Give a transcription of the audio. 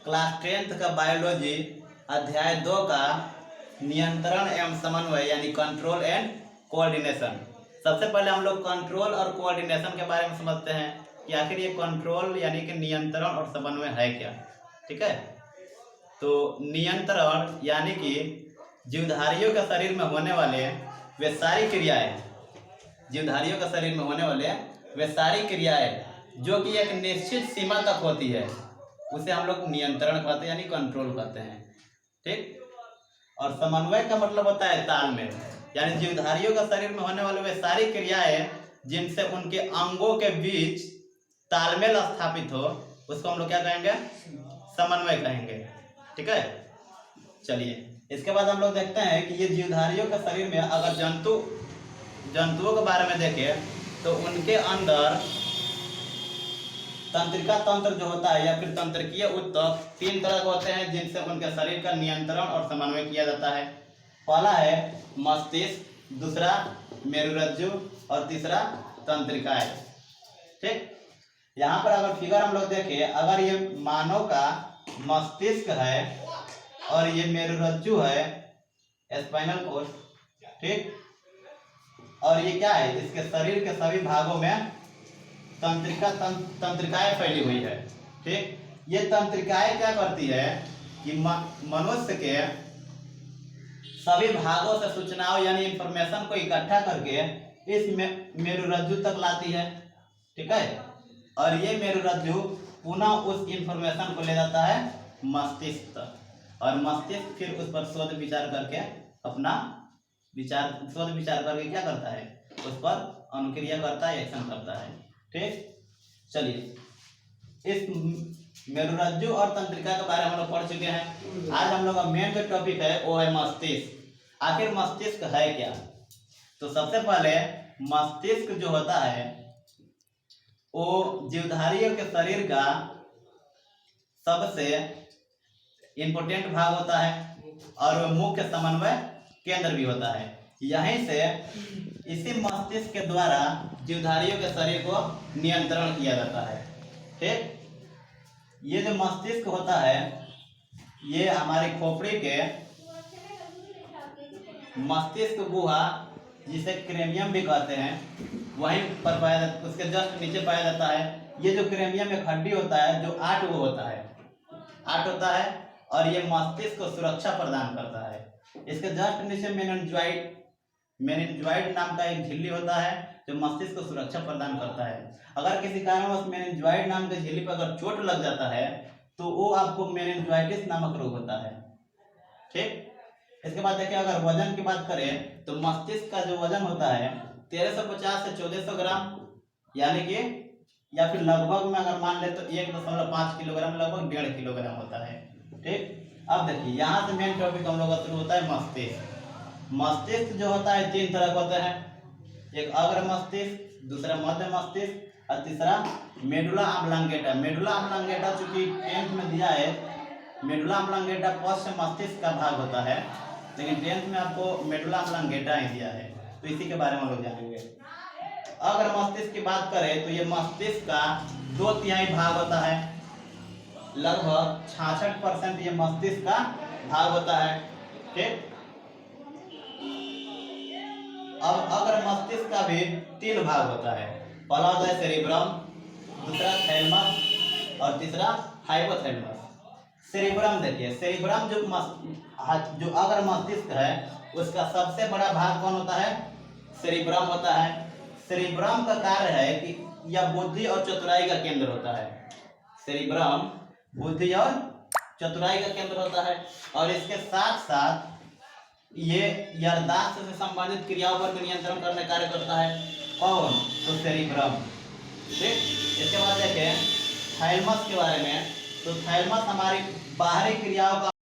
Class 10th का biology अध्याय 2 का नियंत्रण एवं समन्वय यानी कंट्रोल एंड कोऑर्डिनेशन। सबसे पहले हम लोग कंट्रोल और कोऑर्डिनेशन के बारे में समझते हैं कि आखिर ये कंट्रोल यानी कि नियंत्रण और समन्वय है क्या। ठीक है, तो नियंत्रण यानी कि जीवधारियों के शरीर में होने वाले वे सारी क्रियाएं, जीवधारियों के शरीर में होने वाले वे सारी क्रियाएं जो कि एक निश्चित सीमा तक होती है उसे हम लोग नियंत्रण कहते हैं यानी कंट्रोल कहते हैं। ठीक, और समन्वय का मतलब होता है तालमेल, यानी जीवधारियों का शरीर में होने वाले वे सारी क्रियाएं जिनसे उनके अंगों के बीच तालमेल स्थापित हो उसको हम लोग क्या कहेंगे, समन्वय कहेंगे। ठीक है, चलिए इसके बाद हम लोग देखते हैं कि ये जीवधारियों के शरीर में अगर जंतुओं के बारे में देखें तो उनके अंदर तंत्रिका तंत्र जो होता है या फिर तंत्रिकीय ऊतक 3 तरह के होते हैं जिनसे उनके शरीर का नियंत्रण और समन्वय किया जाता है। पहला है मस्तिष्क, दूसरा मेरुरज्जु और तीसरा तंत्रिकाएं। ठीक, यहाँ पर अगर फिगर हम लोग देखें, अगर ये मानव का मस्तिष्क है और ये मेरुरज्जु है स्पाइनल कॉर्ड, ठीक, और ये क्या है, इसके शरीर के सभी भागों में तंत्रिकाएं फैली हुई है। ठीक, ये तंत्रिकाएं क्या करती है कि मनुष्य के सभी भागों से सूचनाओं यानी इंफॉर्मेशन को इकट्ठा करके इस मेरुरज्जु तक लाती है। ठीक है, और ये मेरुरज्जु पुनः उस इंफॉर्मेशन को ले जाता है मस्तिष्क तक, और मस्तिष्क फिर उस पर शोध विचार करके करके क्या करता है, उस पर अनुक्रिया करता है, एक्शन करता है। ठीक, चलिए इस मेरुरज्जु और तंत्रिका के बारे में हम लोग पढ़ चुके हैं। आज हम लोग का मेन जो टॉपिक है वो है मस्तिष्क। आखिर मस्तिष्क है क्या? तो सबसे पहले मस्तिष्क जो होता है वो जीवधारियों के शरीर का सबसे इम्पोर्टेंट भाग होता है और वो मुख्य समन्वय केंद्र भी होता है। यहीं से इसी मस्तिष्क के द्वारा जीवधारियों के शरीर को नियंत्रण किया जाता है। ठीक, ये जो मस्तिष्क होता है ये हमारी खोपड़ी के मस्तिष्क गुहा जिसे क्रेनियम भी कहते हैं वहीं पर पाया जाता, उसके जस्ट नीचे पाया जाता है। ये जो क्रेनियम एक हड्डी होता है जो 8 होता है और ये मस्तिष्क को सुरक्षा प्रदान करता है। इसके जस्ट नीचे मेनिन्जॉइड नाम का एक झिल्ली होता है जो मस्तिष्क को सुरक्षा प्रदान करता है। अगर किसी कारणवश मेनिन्जॉइड नाम के झिल्ली पर अगर चोट लग जाता है तो वो आपको मेनिन्जाइटिस नामक रोग होता है। ठीक, इसके बाद देखिए अगर वजन की बात करें तो मस्तिष्क का जो वजन होता है 1350 से 1400 ग्राम, यानी कि या फिर लगभग में अगर मान ले तो 1.5 किलोग्राम, लगभग 1.5 किलोग्राम होता है। ठीक, अब देखिए यहाँ से मेन टॉपिक हम लोग का शुरू होता है मस्तिष्क। मस्तिष्क जो होता है 3 तरह के होते हैं, एक अग्र मस्तिष्क, दूसरा मध्य मस्तिष्क और तीसरा मेडुला ऑब्लांगेटा। मेडुला ऑब्लांगेटा चूंकि 10th में दिया है, मेडुला ऑब्लांगेटा पश्च मस्तिष्क का भाग होता है, लेकिन 10th में आपको मेडुला ऑब्लांगेटा ही दिया है, तो इसी के बारे में हम लोग जानेंगे। अगर मस्तिष्क की बात करें तो ये मस्तिष्क का 2/3 भाग होता है, लगभग 66% ये मस्तिष्क का भाग होता है। ठीक, अब अगर मस्तिष्क का भी 3 भाग होता है, पहला होता है सेरिब्रम, दूसरा थैलेमस और तीसरा हाइपोथैलेमस। सेरिब्रम देखिए, सेरिब्रम जो अगर मस्तिष्क है उसका सबसे बड़ा भाग कौन होता है, सेरिब्रम होता है। सेरिब्रम का कार्य है कि यह बुद्धि और चतुराई का केंद्र होता है। सेरिब्रम बुद्धि और चतुराई का केंद्र होता है और इसके साथ साथ ये याददाश्त से संबंधित क्रियाओं पर भी नियंत्रण करने कार्य करता है। कौन? तो सेरिब्रम। ठीक, इसके बाद देखें थैलेमस के बारे में, तो थैलेमस हमारी बाहरी क्रियाओं का